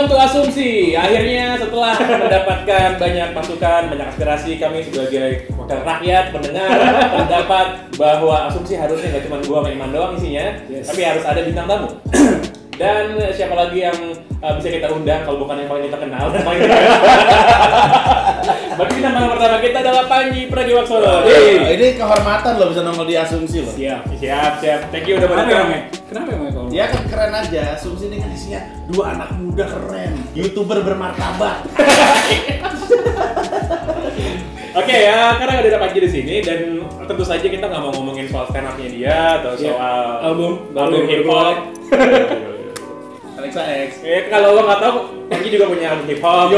Welcome to Asumsi. Akhirnya setelah mendapatkan banyak masukan, banyak aspirasi, kami sebagai wakil rakyat mendengar pendapat bahwa asumsi harusnya nggak cuma gua sama Iman doang isinya, tapi harus ada bintang tamu. Dan siapa lagi yang bisa kita undang kalau bukan yang paling kita kenal? Berarti bintang tamu pertama kita adalah Panji Pragiwaksono. Ini kehormatan lo bisa nongol di Asumsi lo. Siap. Thank you udah datang. Kenapa emang kalau? Ya kan keren aja. Asumsi ini kan isinya dua anak muda keren, YouTuber bermartabat. Oke ya, karena ada Panji di sini dan tentu saja kita nggak mau ngomongin soal stand up-nya dia atau soal album hip hop. Alexa X. Kalau lo nggak tahu, Panji juga punya album hip hop.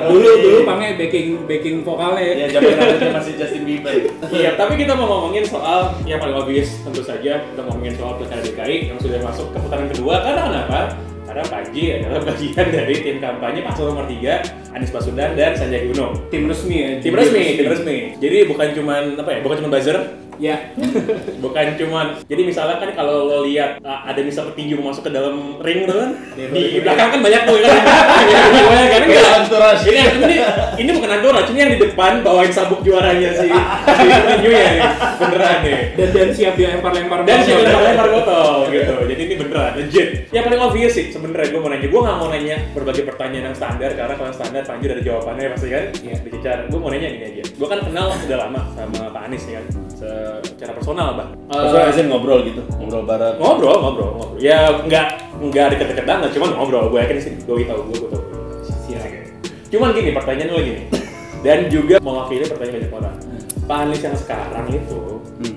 Dulu Pangnya backing vokalnya. Ya zaman masih Justin Bieber. Iya, tapi kita mau ngomongin soal yang paling obvious tentu saja kita ngomongin soal Pilkada DKI yang sudah masuk ke putaran kedua. Karena kenapa? Karena Panji adalah bagian dari tim kampanye paslon nomor 3 Anies Baswedan dan Sandiaga Uno. Tim resmi ya. Tim resmi. Jadi bukan cuman buzzer. Ya. Bukan cuman, jadi misalnya kan kalau lo lihat ada misal petinju mau masuk ke dalam ring tuh kan, di belakang kan banyak tuh kan. Ini bukan entourage, ini yang di depan bawain sabuk juaranya si petinjunya nih, beneran nih. Dan siap dilempar-lempar botol gitu. Jadi ini beneran, legit. Yang paling obvious sih sebenarnya gue nggak mau nanya berbagai pertanyaan yang standar karena kalau standar Panji ada jawabannya pasti kan. Iya. Dicecar. Gue mau nanya gini aja. Gue kan kenal udah lama sama Pak Anies ya kan. Secara personal bah. Personal ngobrol gitu, ngobrol bareng. Ngobrol. Ya nggak deket-deket banget, cuman ngobrol. Gue yakin sih, gue tahu. Cuman gini, pertanyaan lo gini. Dan juga mewakili pertanyaan banyak orang. Pak Anies yang sekarang itu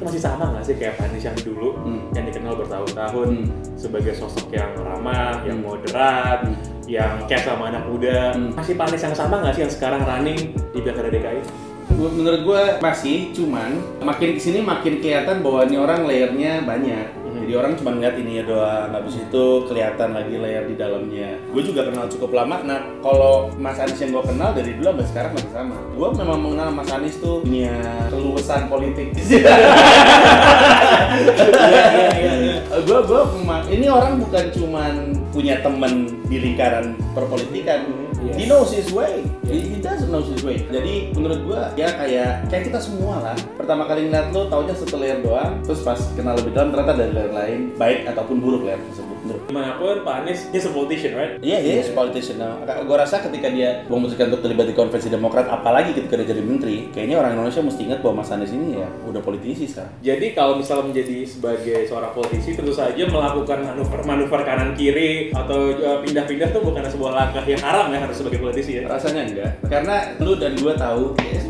masih sama nggak sih kayak Pak Anies yang dulu yang dikenal bertahun-tahun sebagai sosok yang ramah, yang moderat, yang care sama anak muda. Masih Pak Anies yang sama nggak sih yang sekarang running di Pilkada DKI? Menurut gue masih, cuman makin kesini makin kelihatan bahwa ini orang layernya banyak. Jadi orang cuma ngeliat ini doang, habis itu kelihatan lagi layer di dalamnya. Gue juga kenal cukup lama. Nah, kalau Mas Anies yang gue kenal dari dulu sampai sekarang masih sama. Gue memang mengenal Mas Anies tuh punya keluasan politik. Ini orang bukan cuman punya temen di lingkaran perpolitikan. He knows his way. He doesn't know his way. Jadi menurut gue ya kayak kita semua lah. Pertama kali ngeliat lo taunya satu layer doang, terus pas kenal lebih dalam ternyata dari layer lain, baik ataupun buruk layer tersebut. Dimanapun Pak Anies, he's a politician, right? Iya, he's a politician. Nah, gue rasa ketika dia memutuskan untuk terlibat di konvensi Demokrat, apalagi ketika dia jadi menteri, kayaknya orang Indonesia mesti ingat bahwa Mas Anies ini ya udah politisi sekarang. Jadi kalau misalnya menjadi sebagai seorang politisi, tentu saja melakukan manuver kanan kiri atau pindah-pindah tuh bukan sebuah langkah yang haram ya harus sebagai politisi ya? Rasanya enggak, karena lu dan gue tahu, ya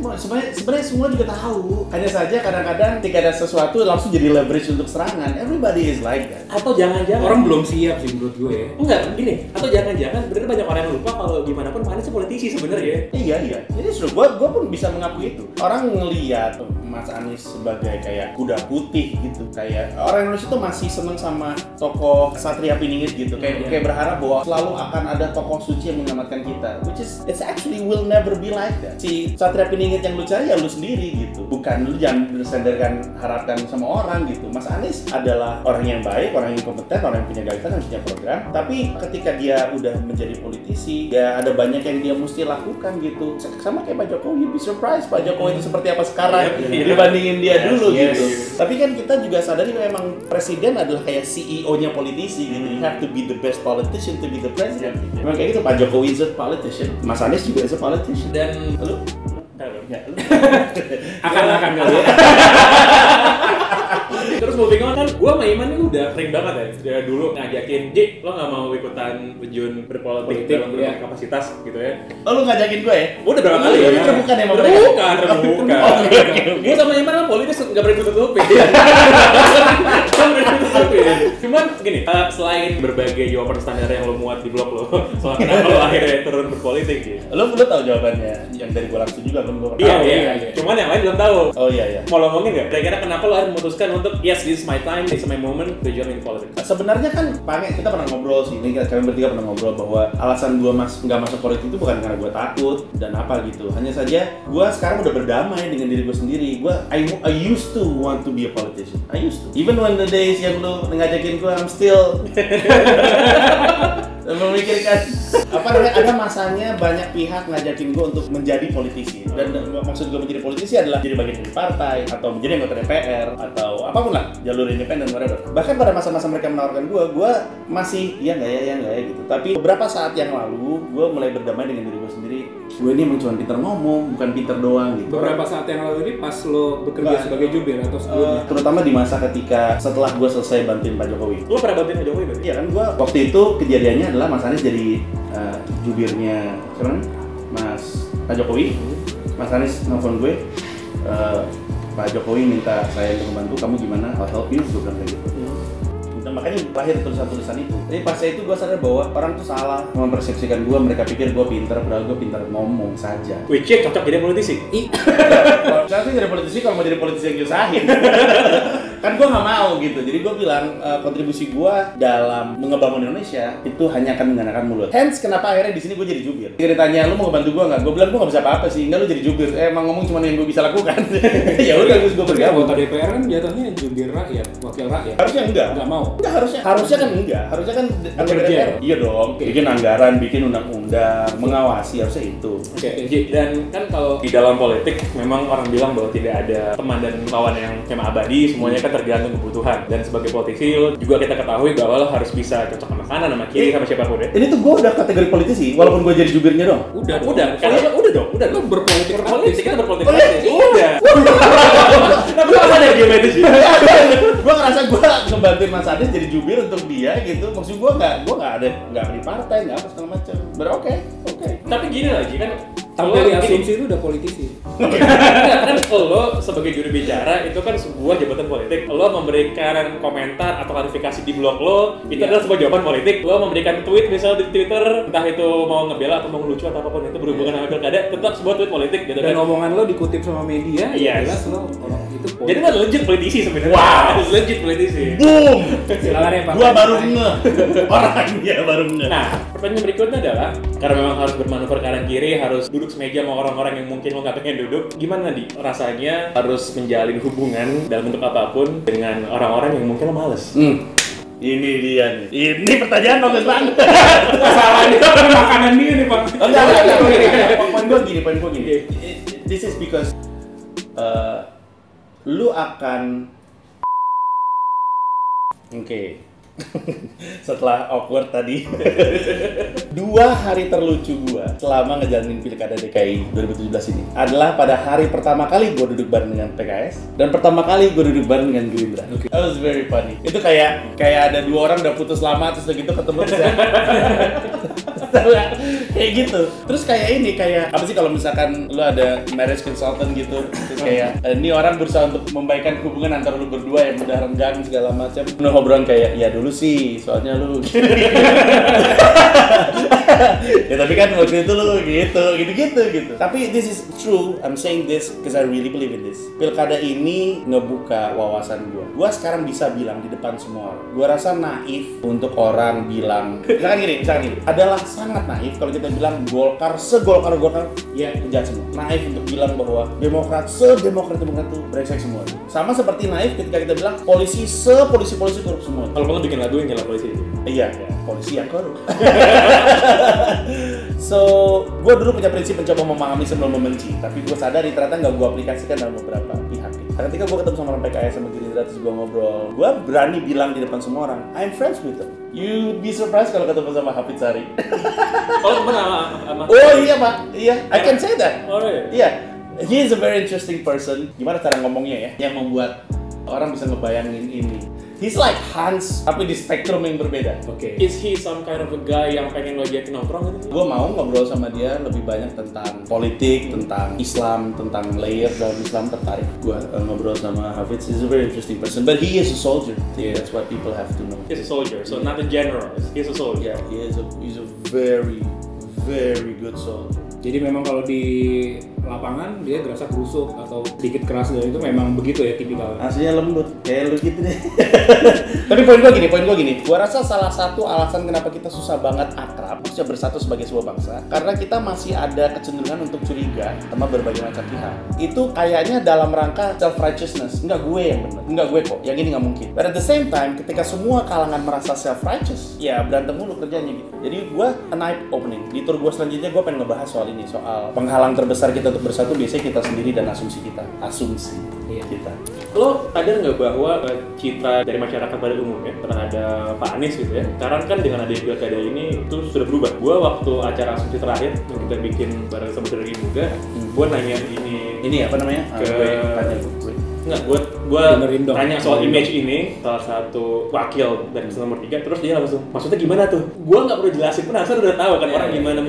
sebenarnya semua juga tahu. Hanya saja kadang-kadang ketika ada sesuatu langsung jadi leverage untuk serangan. Everybody is like that. Atau jangan-jangan orang belum siap sih menurut gue ya. Enggak, gini. Atau jangan-jangan bener banyak orang yang lupa kalau gimana pun Pak Anies politisi sebenarnya. Iya. Jadi sudah gue pun bisa mengakui itu. Orang ngelihat Mas Anies sebagai kayak kuda putih gitu. Kayak orang Indonesia tuh masih seneng sama tokoh Satria Piningit gitu. Kayak berharap bahwa selalu akan ada tokoh suci yang menyelamatkan kita. Which is it's actually will never be like that. Si Satria Piningit yang lu cari ya lu sendiri gitu. Bukan lu jangan bersandarkan harapkan sama orang gitu. Mas Anies adalah orang yang baik, orang yang kompeten, orang yang punya gagasan, yang punya program. Tapi ketika dia udah menjadi politisi, ya ada banyak yang dia mesti lakukan gitu. Sama kayak Pak Jokowi, you'd be surprised Pak Jokowi itu seperti apa sekarang dibandingin dia dulu gitu. Tapi kan kita juga sadari memang presiden adalah kayak CEO-nya politisi gitu. You have to be the best politician to be the president. Memang kayak gitu, Pak Jokowi is a politician, Mas Anies juga is a politician. Dan lu akan kali ya. Terus moving on kan, gue sama Iman ini udah sering banget ya dari dulu ngajakin, Ji, lo gak mau ikutan terjun berpolitik dalam berbagai kapasitas gitu ya. Oh, lu ngajakin gue ya? Udah berapa kali ya? Terbuka ya sama mereka? Terbuka. Gue sama Iman kan politis gak pernah ikut-ikutupin. Cuman gini, selain berbagai jawaban standar yang lo muat di blog lo soal kenapa lo akhirnya turun berpolitik gitu. Lo tahu jawabannya yang dari gue langsung juga belum gue. Iya. Cuman yang lain belum tahu. Oh iya. Mau lo ngomongin nggak? Kira-kira kenapa lo harus memutuskan untuk yes, this is my time, this is my moment to join in politics? Sebenarnya kan kita pernah ngobrol sih, ini kalian bertiga pernah ngobrol bahwa alasan gue nggak masuk politik itu bukan karena gue takut dan apa gitu. Hanya saja gue sekarang udah berdamai dengan diri gue sendiri. I used to want to be a politician. I used to. Even when the days yang lo ngajakin gue, I'm still memikirkan ada masanya banyak pihak ngajakin gue untuk menjadi politisi. Dan maksud gue menjadi politisi adalah jadi bagian dari partai atau menjadi anggota DPR atau apapun lah, jalur independen whatever. Bahkan pada masa-masa mereka menawarkan gue masih ya nggak ya gitu. Tapi beberapa saat yang lalu gue mulai berdamai dengan diri gue sendiri. Gue ini emang cuma pinter ngomong, bukan pinter doang gitu. Beberapa saat yang lalu ini pas lo bekerja sebagai jubir atau sebelumnya? Terutama di masa ketika setelah gue selesai bantuin Pak Jokowi. Lo pernah bantuin Pak Jokowi berarti? Iya kan, gue waktu itu kejadiannya adalah Mas Anies jadi jubirnya siapa namanya? Mas Pak Jokowi. Mas Anies nelfon gue, Pak Jokowi minta saya untuk membantu, kamu gimana? I'll help you, gue bilang kayak gitu. Nah, makanya lahir tulisan-tulisan itu. Jadi pas itu gue sadar bahwa orang tuh salah mempersepsikan gue, mereka pikir gue pinter, padahal gue pinter ngomong saja. Which cocok jadi politisi? Saya tuh jadi politisi kalau mau jadi politisi yang nyusahin. Kan gue nggak mau gitu. Jadi gue bilang kontribusi gue dalam mengebangun Indonesia itu hanya akan menggunakan mulut. Hence kenapa akhirnya di sini gue jadi jubir. Dia ditanya, lu mau ngebantu gue nggak? Gue bilang gue nggak bisa apa-apa sih. Enggak, lu jadi jubir. Emang ngomong cuma yang gue bisa lakukan. Ya udah, gue bergabung. Anggota DPR kan jatuhnya jubir rakyat, wakil rakyat. Harusnya enggak. Nggak mau. Enggak, harusnya kan enggak. Harusnya kan Bekerja. iya dong. Bikin anggaran, bikin undang-undang, mengawasi, harusnya itu. Oke, dan kan kalau di dalam politik memang orang bilang bahwa tidak ada teman dan lawan yang cuma abadi, semuanya kan tergantung kebutuhan. Dan sebagai politisi juga kita ketahui bahwa lo harus bisa cocok sama kanan, sama kiri, sama siapapun ya. Ini tuh gue udah kategori politisi, walaupun gue jadi jubirnya dong. Udah, karena udah lo berpolitik berpolitik, kita berpolitik Oh, iya. praktis. Udah. Tapi apa ada game itu sih? Gue ngerasa gue ngebantuin Mas Anies jadi jubir untuk dia gitu. Maksud gue nggak di partai, nggak apa segala macam. Oke. Tapi gini lagi kan, Tapi dari asumsi itu udah politisi. kan lo sebagai juru bicara itu kan sebuah jabatan politik. Lo memberikan komentar atau klarifikasi di blog lo, itu adalah sebuah jawaban politik. Lo memberikan tweet misalnya di Twitter, entah itu mau ngebela atau mau ngelucu atau apapun itu berhubungan dengan pilkada, tetap sebuah tweet politik gitu Dan kan. omongan lo dikutip sama media, Yes. jelas lo orang itu politik. Jadi lo legit politisi sebenarnya. Wow. Legit politisi. Boom. Silakan ya Pak. Gue baru ngeh. Orangnya baru ngeh. Nah, pertanyaan berikutnya adalah karena memang harus bermanuver kanan kiri, harus duduk semeja sama orang-orang yang mungkin lo nggak pengen duduk, gimana di rasanya harus menjalin hubungan dalam bentuk apapun dengan orang-orang yang mungkin lo males? Ini dia nih. Ini pertanyaan bagus banget. Masalahnya makanan dia nih Pak. Enggak. Poin gue gini. This is because lu akan setelah awkward tadi 2 hari terlucu gua selama ngejalanin pilkada DKI 2017 ini adalah pada hari pertama kali gua duduk bareng dengan PKS dan pertama kali gua duduk bareng dengan Gerindra. That was very funny. Itu kayak ada 2 orang udah putus lama terus begitu ketemu terus kayak gitu. Terus kayak apa sih kalau misalkan lu ada marriage consultant gitu, terus kayak ini orang berusaha untuk membaikkan hubungan antara lu berdua yang udah renggang segala macam. Lu obrolan kayak ya dulu sih, soalnya lu ya tapi kan waktu itu lu gitu. Tapi this is true. I'm saying this because I really believe in this. Pilkada ini ngebuka wawasan gua sekarang bisa bilang di depan semua orang. Gua rasa naif untuk orang bilang misalkan gini, adalah sangat naif kalau kita bilang Golkar ya jahat semua. Naif untuk bilang bahwa Demokrat tuh brengsek semua. Sama seperti naif ketika kita bilang polisi korup semua. Kalau lo bikin lagu yang nyala polisi itu? Iya, polisi yang korup. So, gue dulu punya prinsip mencoba memahami sebelum membenci, tapi gue sadari ternyata nggak gue aplikasikan dalam beberapa pihak. Nah, ketika gue ketemu sama orang PKS sama Gerindra terus gue ngobrol, gue berani bilang di depan semua orang, I'm friends with them. You'd be surprised kalau ketemu sama Hafid Sari. Oh, temen sama? Oh iya Pak, iya, I can say that. Oh iya? Iya, he is a very interesting person. Gimana cara ngomongnya ya, yang membuat orang bisa ngebayangin ini. He's like Hans, tapi di spektrum yang berbeda. Oke. Is he some kind of a guy yang pengen lo ajakin nongkrong gitu? Gue mau ngobrol sama dia lebih banyak tentang politik, tentang Islam, tentang layer dalam Islam, tertarik. Gue ngobrol sama Hafiz, he's a very interesting person, but he is a soldier. Yeah. That's what people have to know. He's a soldier, so not a general. He's a soldier. Yeah, he's a very, very good soldier. Jadi memang kalau di lapangan dia gerasa gerusuk atau sedikit keras, dan itu memang begitu ya tipikalnya. Aslinya lembut, kayak lu gitu deh. Tapi poin gue gini. Gua rasa salah satu alasan kenapa kita susah banget akrab, maksudnya bersatu sebagai sebuah bangsa, karena kita masih ada kecenderungan untuk curiga sama berbagai macam pihak. Itu kayaknya dalam rangka self-righteousness. Enggak gue yang benar, enggak gue kok, yang ini nggak mungkin. But at the same time, ketika semua kalangan merasa self-righteous, ya berantem mulu kerjanya gitu. Jadi gue an eye opening. Di tour gue selanjutnya gue pengen ngebahas soal ini, soal penghalang terbesar kita untuk bersatu biasanya kita sendiri dan asumsi kita. Kita. Lo sadar nggak bahwa citra dari masyarakat pada umumnya terhadap Pak Anies gitu ya, sekarang kan dengan adanya pilkada ini itu sudah berubah. Gua waktu acara asumsi terakhir yang kita bikin bareng sama Saudara Muda, gua nanya ini apa namanya? Gue tanya soal image ini salah satu wakil dari nomor 3, terus dia langsung maksudnya gimana tuh? Gue nggak perlu jelasin, penasaran udah tahu kan orang gimana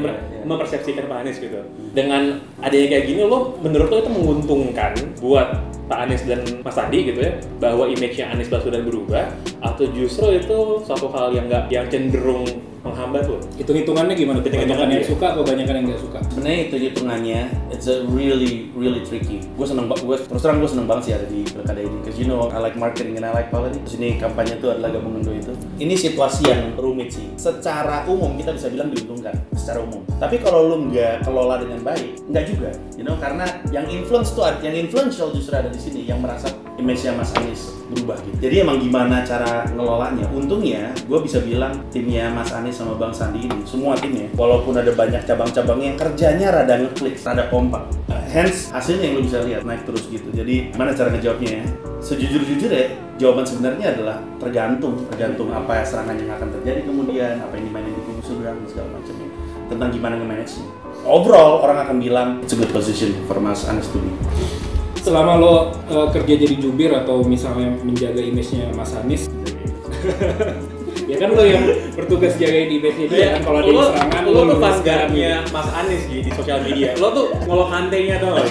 mempersepsikan Pak Anies gitu. Dengan adanya kayak gini, lo menurut lo itu menguntungkan buat Pak Anies dan Mas Sandi gitu ya, bahwa image-nya Anies Baswedan berubah, atau justru itu suatu hal yang cenderung menghambat lo? Hitung-hitungannya gimana? Banyakan yang suka atau banyakan yang nggak suka? Sebenarnya hitungannya, it's a really tricky. Gue terus terang gue seneng banget sih ada di pilkada ini, because you know I like marketing and I like politics. Ini kampanye itu adalah gabungan dua itu. Ini situasi yang rumit sih. Secara umum kita bisa bilang diuntungkan secara umum. Tapi kalau lu nggak kelola dengan baik, nggak juga. You know, karena yang influential justru ada di sini, yang merasa image-nya Mas Anies berubah gitu. Jadi emang gimana cara ngelolanya? Untungnya gue bisa bilang timnya Mas Anies sama Bang Sandi ini, semua timnya, walaupun ada banyak cabang-cabangnya, yang kerjanya rada ngeklik, rada kompak. Hence hasilnya yang lu bisa lihat naik terus gitu. Jadi mana cara ngejawabnya ya? Sejujur-jujur ya, jawaban sebenarnya adalah tergantung apa serangan yang akan terjadi kemudian, apa yang dimainin di kubu seberang dan segala macamnya. Tentang gimana nge-manage-nya. Overall orang akan bilang it's a good position for Mas Anies to be. Selama lo kerja jadi jubir atau misalnya menjaga image-nya Mas Anies, ya kan lo yang bertugas jagain image-nya dia kan, kalau ada serangan lo tuh pas garapnya Mas Anies di sosial media, lo tuh ngolok hantainya tuh.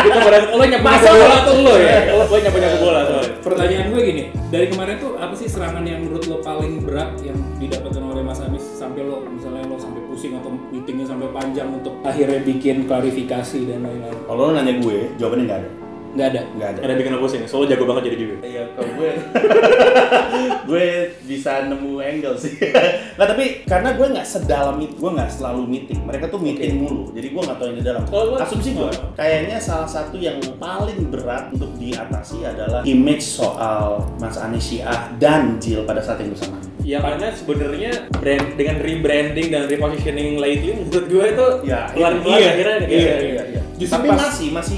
Kita pada lo nyapu bola tuh lo ya, lo nyapu bola tuh. Pertanyaan gue gini, dari kemarin tuh apa sih serangan yang menurut lo paling berat yang didapatkan oleh Mas Anies sampai lo misalnya lo sampai pusing atau meetingnya sampai panjang untuk akhirnya bikin klarifikasi dan lain-lain? Kalau lo nanya gue, jawabannya nggak ada. Nggak ada. Ada bikin lo pusing, soalnya jago banget jadi jubir. Iya, kalau gue bisa nemu angle sih. Nah tapi karena gue nggak sedalam itu, gue nggak selalu meeting. Mereka tuh meeting mulu, jadi gue nggak tahu yang di dalam. Asumsi gue, kayaknya salah satu yang paling berat untuk diatasi adalah image soal Mas Anies Syiah dan Jil pada saat yang bersamaan. Ya karena sebenarnya dengan rebranding dan repositioning lately menurut gue itu pelan-pelan akhirnya iya. Tapi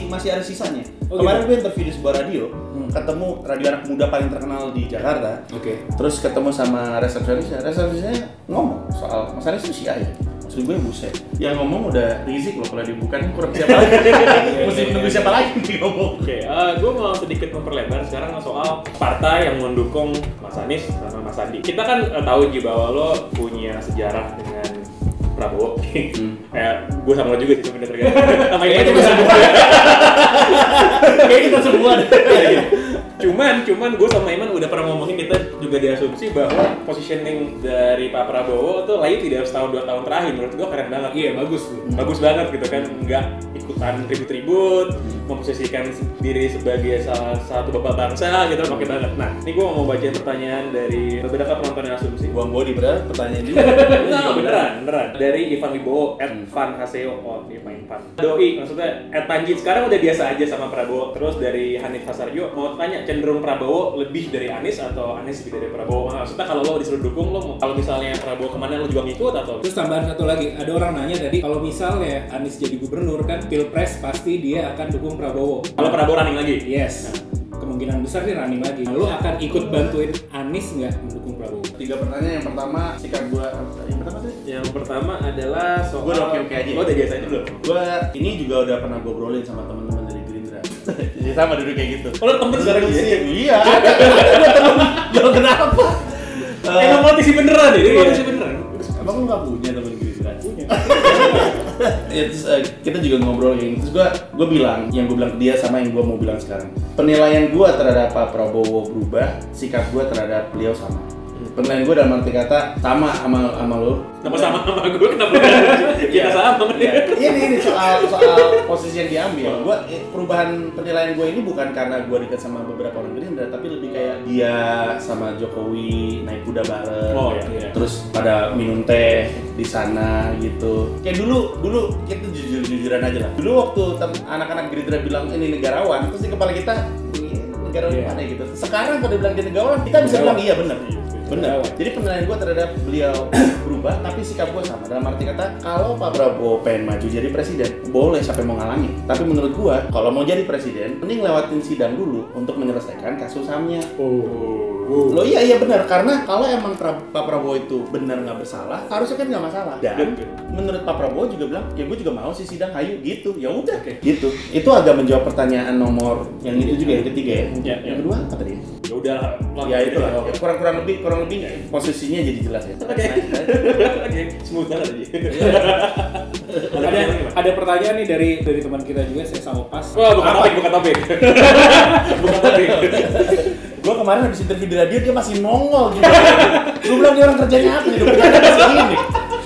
masih ada sisanya. Kemarin gue interview di sebuah radio, ketemu radio anak muda paling terkenal di Jakarta. Terus ketemu sama resepsionisnya ngomong soal Mas Anies itu Syiah ya. Maksud gue buset. Yang ngomong udah Rizik loh, kalau dibuka kurang siapa lagi. Mesti menunggu siapa lagi nih ngomong. Gue mau sedikit memperlebar sekarang soal partai yang mendukung Mas Anies sama Mas Sandi. Kita kan tahu juga bahwa lo punya sejarah dengan Prabowo. Kayak gue sama lo juga sih sebenarnya. Sama kita semua. Kayak kita semua. Cuman gue sama Iman udah pernah ngomongin, kita juga diasumsi bahwa positioning dari Pak Prabowo tuh layu tidak harus tahun 2 tahun terakhir. Menurut gue keren banget. Iya, bagus banget gitu kan, nggak ikutan ribut-ribut, memposisikan diri sebagai salah satu bapak bangsa gitu, pakai banget. Nah, ini gue mau baca pertanyaan dari beberapa penonton yang asumsi. Buang body bener pertanyaan dia. beneran. Dari Ivan Wibowo, @Van Haseo, dia main Van. Doi, maksudnya @Panji sekarang udah biasa aja sama Prabowo. Terus dari Hanif Hasarjo mau tanya, cenderung Prabowo lebih dari Anies atau Anies lebih dari Prabowo? Maksudnya kalau lo disuruh dukung, lo kalau misalnya Prabowo kemana lo juga ngikut atau? Terus tambahan satu lagi, ada orang nanya tadi, kalau misalnya Anies jadi gubernur kan Pilpres pasti dia akan dukung Prabowo. Kalau Prabowo running lagi? Yes. Kemungkinan besar sih running lagi. Lo akan ikut bantuin Anies nggak mendukung Prabowo? 3 pertanyaan. Yang pertama, sikap gue. Yang pertama adalah soal. Gue udah oke aja. Lo udah biasa aja belum? Gue ini juga udah pernah gue obrolin sama teman-teman dari Gerindra. Jadi sama dulu kayak gitu. Oh, lo temen sekarang ya? Iya. Gue temen. Lo kenapa? Emang politisi beneran ya? Politisi beneran. Emang lu nggak punya teman Gerindra? Punya. Ya, terus kita juga ngobrol kayak gitu. Terus gue bilang, yang gue bilang ke dia sama yang gue mau bilang sekarang. Penilaian gue terhadap Pak Prabowo berubah, sikap gue terhadap beliau sama. Penilaian gue dalam arti kata sama lo. Kenapa sama gue? Kenapa kita sama? Ini soal posisi yang diambil. Gue perubahan penilaian gue ini bukan karena gue dekat sama beberapa orang Gerindra, tapi lebih kayak dia sama Jokowi naik kuda bareng. Oh iya. Terus pada minum teh di sana gitu. Kayak dulu kita jujur-jujuran aja lah. Dulu waktu anak-anak Gerindra bilang ini negarawan, terus di kepala kita ini negarawan mana gitu. Sekarang pada bilang dia negarawan, kita bisa bilang iya benar. Benar. Jadi penilaian gue terhadap beliau berubah, tapi sikap gue sama. Dalam arti kata, kalau Pak Prabowo pengen maju jadi presiden, boleh siapa yang mau ngalangin. Tapi menurut gue, kalau mau jadi presiden, mending lewatin sidang dulu untuk menyelesaikan kasus HAM-nya. Loh iya benar, karena kalau emang Pak Prabowo itu benar nggak bersalah, harusnya kan nggak masalah. Dan menurut Pak Prabowo juga bilang, ya gue juga mau sih sidang, ayo gitu. Ya udah, gitu. Itu agak menjawab pertanyaan nomor yang itu juga yang ketiga ya. Yang kedua apa tadi? Ya udah. Ya itulah. Kurang lebih posisinya jadi jelas ya. Oke, smooth banget tadi. Ada pertanyaan nih dari teman kita juga, saya sama Pas. Wah, bukan topik. Bukan topik. Gue kemarin habis interview di radio dia masih nongol gitu. Lu bilang dia orang kerjanya apa nih?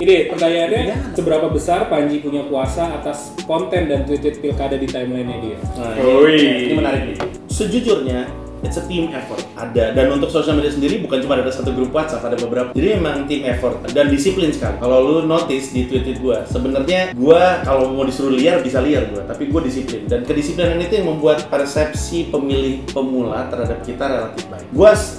Ini pertanyaannya, seberapa besar Panji punya kuasa atas konten dan tweet pilkada di timeline-nya dia? Nah, ini menarik nih. Sejujurnya it's a team effort. Dan untuk sosial media sendiri bukan cuma ada satu grup WhatsApp, ada beberapa. Jadi memang team effort dan disiplin sekali. Kalau lu notice di tweet gue, sebenarnya gue kalau mau disuruh liar bisa liar gue, tapi gue disiplin. Dan kedisiplinan itu yang membuat persepsi pemilih pemula terhadap kita relatif baik.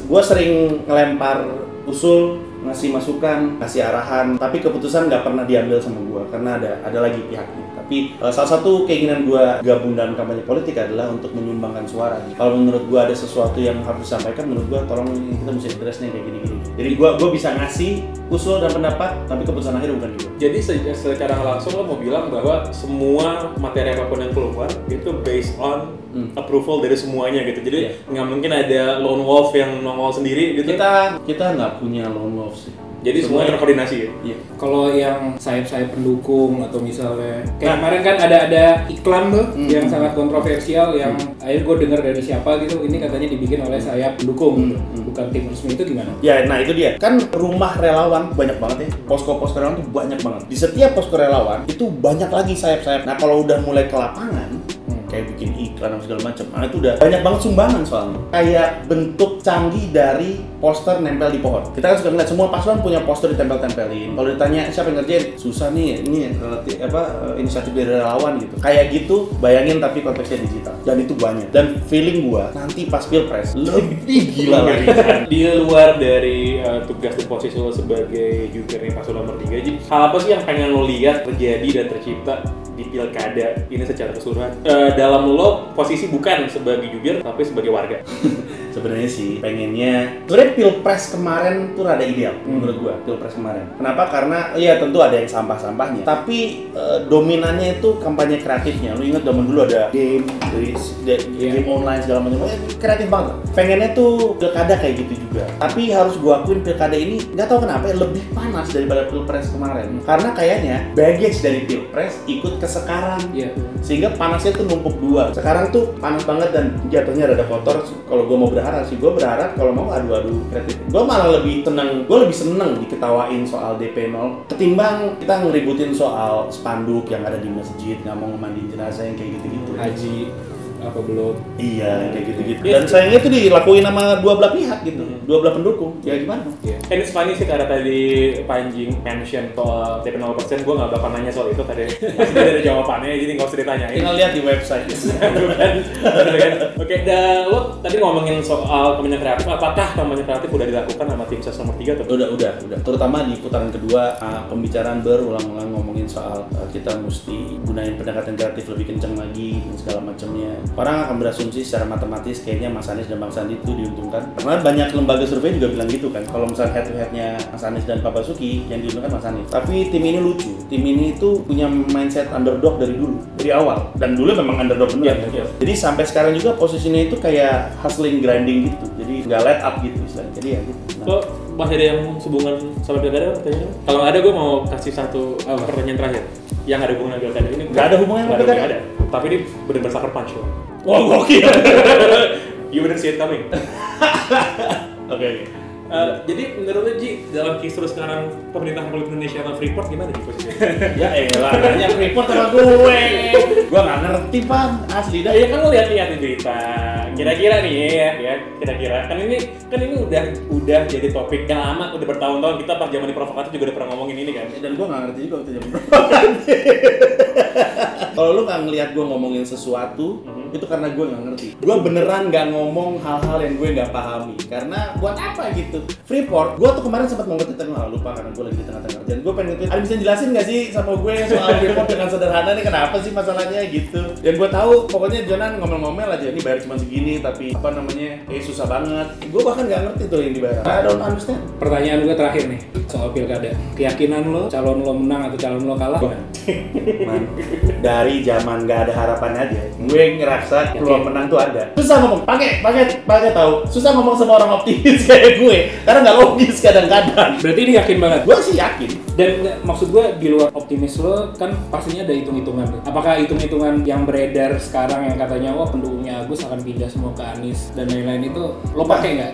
Gue sering ngelempar usul, ngasih masukan, kasih arahan, tapi keputusan nggak pernah diambil sama gue karena ada lagi pihaknya. Tapi salah satu keinginan gue gabung dalam kampanye politik adalah untuk menyumbangkan suara. Kalau menurut gue ada sesuatu yang harus disampaikan, menurut gue tolong kita mesti address nih kayak gini-gini. Jadi gue bisa ngasih usul dan pendapat, tapi keputusan akhir bukan gue. Jadi secara langsung lo mau bilang bahwa semua materi apapun yang keluar itu based on approval dari semuanya gitu. Jadi nggak mungkin ada lone wolf yang nongol sendiri gitu. Kita nggak punya lone wolf sih. Jadi semua terkoordinasi ya? Iya. Kalau yang sayap-sayap pendukung atau misalnya kayak kemarin kan ada iklan tuh yang sangat kontroversial yang akhirnya gue dengar dari siapa gitu, ini katanya dibikin oleh sayap pendukung bukan tim resmi, itu gimana? Ya, nah itu dia. Kan rumah relawan banyak banget ya. Posko-posko relawan tuh banyak banget. Di setiap posko relawan itu banyak lagi sayap-sayap. Nah, kalau udah mulai ke lapangan kayak bikin iklan dan segala macam. Nah, itu udah banyak banget sumbangan soalnya. Kayak bentuk canggih dari poster nempel di pohon. Kita kan suka ngeliat semua paslon punya poster ditempel-tempelin. Kalau ditanya siapa yang ngerjain, susah nih. Ini inisiatif dari relawan gitu. Kayak gitu, bayangin tapi konteksnya digital. Dan itu banyak. Dan feeling gua nanti pas Pilpres lebih gila lagi. Di luar dari tugas dan posisi lo sebagai jubir nih paslon nomor 3, jadi hal apa sih yang pengen lo lihat terjadi dan tercipta di pilkada ini secara keseluruhan? Dalam lo posisi bukan sebagai jubir tapi sebagai warga. Sebenarnya sih pengennya sebenarnya Pilpres kemarin tuh rada ideal menurut gua. Pilpres kemarin kenapa? Karena ya tentu ada yang sampah-sampahnya, tapi dominannya itu kampanye kreatifnya. Lu ingat zaman dulu ada game online segala macam, kreatif banget. Pengennya tuh pilkada kayak gitu juga, tapi harus gua akuin pilkada ini nggak tahu kenapa lebih panas daripada Pilpres kemarin, karena kayaknya baggage dari Pilpres ikut ke sekarang, sehingga panasnya tuh numpuk dua. Sekarang tuh panas banget dan jatuhnya rada kotor. Kalau gua mau gue berharap kalau mau adu-adu kreatif. Gue malah lebih seneng diketawain soal DP0 ketimbang kita ngeributin soal spanduk yang ada di masjid, nggak mau ngemandiin jenazah yang kayak gitu-gitu. Haji apa belum? Iya, kayak gitu-gitu. Dan sayangnya itu dilakuin sama dua belah pihak gitu, dua belah pendukung. Ya gimana? And it's funny sih karena tadi Panji mention soal DP 0%, gue nggak bakal nanya soal itu tadi. Masih ada jawabannya, jadi nggak usah ditanyain. Tinggal lihat di website. Oke, dan lo tadi ngomongin soal kampanye kreatif. Apakah kampanye kreatif udah dilakukan sama tim ses nomor 3 atau? Udah. Terutama di putaran kedua, pembicaraan berulang-ulang ngomongin soal kita mesti gunain pendekatan kreatif lebih kencang lagi dan segala macamnya. Orang akan berasumsi secara matematis kayaknya Mas Anies dan Bang Sandi itu diuntungkan. Karena banyak lembaga survei juga bilang gitu kan. Kalau misalnya head to headnya Mas Anies dan Pak Basuki, yang diuntungkan Mas Anies. Tapi tim ini lucu. Tim ini itu punya mindset underdog dari dulu, dari awal. Dan dulu memang underdog bener. Jadi sampai sekarang juga posisinya itu kayak hustling grinding gitu. Jadi nggak let up gitu istilahnya. Jadi ya gitu. Lo masih ada yang hubungan sama pilkada pertanyaan? Kalau nggak ada, gue mau kasih satu pertanyaan terakhir. Yang ada hubungan dengan pilkada ini? Nggak ada hubungan dengan pilkada. Ada. Tapi ini benar-benar sucker punch loh. Wah, gokil. You didn't see it coming. Oke. Jadi menurut lu Ji, dalam kisru sekarang pemerintah Republik Indonesia sama Freeport gimana Ji posisinya? Ya elah, nanya Freeport sama gue. Gue nggak ngerti Pan, asli dah. Iya kan lo lihat-lihat di berita. Kira-kira nih ya, kira-kira kan ini udah jadi topik yang lama, udah bertahun-tahun kita pas zaman di provokatif juga udah pernah ngomongin ini kan. Dan gue nggak ngerti juga waktu zaman Kalau lu nggak ngelihat gue ngomongin sesuatu, itu karena gue nggak ngerti. Gue beneran nggak ngomong hal-hal yang gue nggak pahami. Karena buat apa gitu? Freeport, gue tuh kemarin sempat mau ngerti tapi nggak lupa karena gue lagi di tengah-tengah kerjaan. Gue pengen ngerti. Ada bisa jelasin nggak sih sama gue soal Freeport dengan sederhana nih kenapa sih masalahnya gitu? Dan gue tahu pokoknya Jonan ngomel-ngomel aja ini bayar cuma segini tapi apa namanya susah banget. Gue bahkan nggak ngerti tuh yang dibayar. I don't understand. Pertanyaan gue terakhir nih soal pilkada. Keyakinan lo calon lo menang atau calon lo kalah? Man, dari zaman nggak ada harapan aja, gue ngerasa peluang menang tuh ada. Susah ngomong, pakai tahu. Susah ngomong sama orang optimis kayak gue, karena nggak logis kadang-kadang. Berarti ini yakin banget? Gue sih yakin. Dan maksud gue di luar optimis lo kan pastinya ada hitung-hitungan tuh. Apakah hitung-hitungan yang beredar sekarang yang katanya wah pendukungnya Agus akan pindah semua ke Anies dan lain-lain itu lo pakai nggak?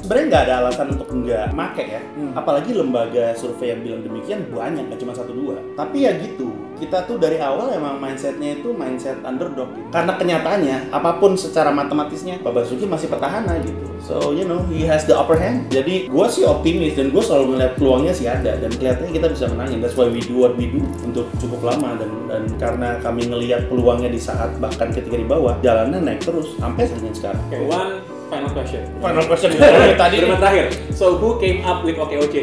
Sebenarnya nggak ada alasan untuk nggak make ya. Apalagi lembaga survei yang bilang demikian banyak, nggak cuma 1-2. Tapi ya gitu, kita tuh dari awal emang mindsetnya itu mindset underdog gitu. Karena kenyataannya apapun secara matematisnya Pak Basuki masih petahana gitu. So you know he has the upper hand. Jadi gue sih optimis dan gue selalu melihat peluangnya sih ada dan kelihatannya kita bisa menangin. That's why we do what we do untuk cukup lama dan karena kami ngelihat peluangnya di saat bahkan ketika di bawah jalannya naik terus sampai sekarang. Okay, one final question. Final question tadi terakhir. So who came up with OKOC?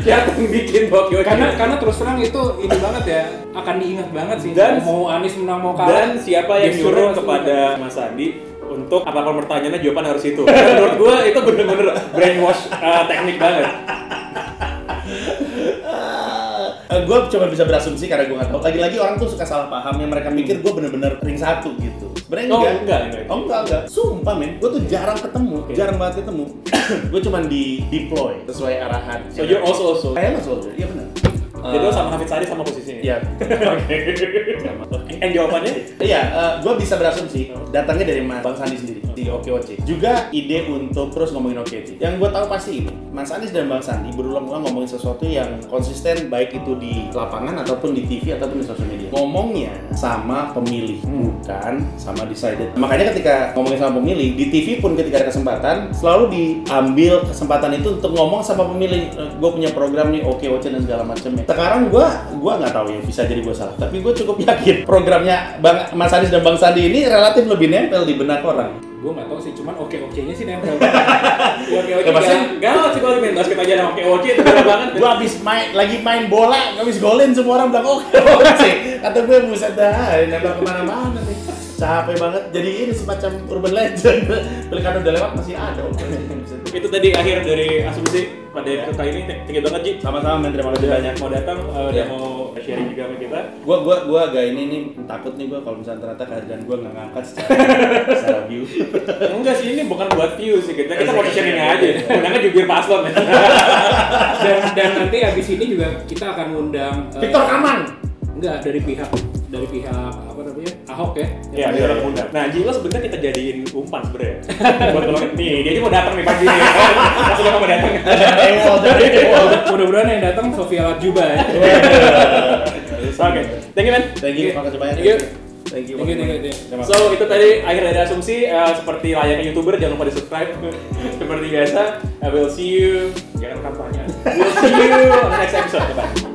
Siapa yang bikin OKOC? Karena terus terang itu ini banget ya, akan diingat banget sih. Dan mau Anies menang mau kalah. Dan siapa yang nyuruh kepada Mas Andi untuk apapun pertanyaannya jawaban harus itu. Dan menurut gua itu bener-bener brainwash teknik banget. Gue cuma bisa berasumsi karena gue nggak tahu. Lagi-lagi orang tuh suka salah paham yang mereka mikir gue bener-bener ring satu gitu. Sebenarnya enggak. Sumpah men, gue tuh jarang ketemu, jarang banget ketemu. Gue cuma di deploy sesuai arahan. So you're also. Saya soldier, iya benar. Jadi lo sama Hafid Sari sama posisinya? Iya. And jawabannya? Iya, gue bisa berasumsi datangnya dari Bang Sandi sendiri di OKOC. Juga ide untuk terus ngomongin OKOC. Yang gue tahu pasti ini, Mas Anies dan Bang Sandi berulang-ulang ngomongin sesuatu yang konsisten baik itu di lapangan ataupun di TV ataupun di sosial media. Ngomongnya sama pemilih, bukan sama decided. Makanya ketika ngomongin sama pemilih, di TV pun ketika ada kesempatan selalu diambil kesempatan itu untuk ngomong sama pemilih. Gue punya program nih OKOC dan segala macamnya. Sekarang gue nggak tahu ya, bisa jadi gue salah, tapi gue cukup yakin programnya Mas Anies dan Bang Sandi ini relatif lebih nempel di benak orang. Gue nggak tahu sih, cuman OKOC-nya sih nempel. OKOC gawat sih kalau main basket aja sama OKOC itu gawat banget. Gue lagi main bola, habis golin semua orang bilang OKOC. Kata gue buset dah, nempel kemana-mana nih. Capek banget, jadi ini semacam urban legend. Pilkada udah lewat masih ada OKOC. Itu tadi akhir dari asumsi pada episode kali ini. Thank you banget Ji. Sama-sama men, terima kasih banyak mau datang dan mau sharing juga sama kita. Gua agak ini nih takut nih gua kalau misalnya ternyata kehadiran gua nggak ngangkat secara view. Enggak sih, ini bukan buat view sih, kita mau sharing aja. Undangan jubir paslon. Dan nanti habis ini juga kita akan undang Victor Kamang. Enggak, dari pihak apa namanya? Ahok ya. Iya, dia orang muda. Nah, Ji lo sebenarnya kita jadiin umpan sebenarnya. Buat tolongin nih, dia aja mau datang nih pagi nih. Langsung mau datang. Mudah-mudahan yang datang Sofia Latjuba ya. Oke, thank you man. Thank you, makasih banyak. Thank you. So itu tadi akhir dari asumsi. Seperti layaknya YouTuber, jangan lupa di subscribe. Seperti biasa, I will see you. Jangan kampanye. We'll see you on the next episode. Bye.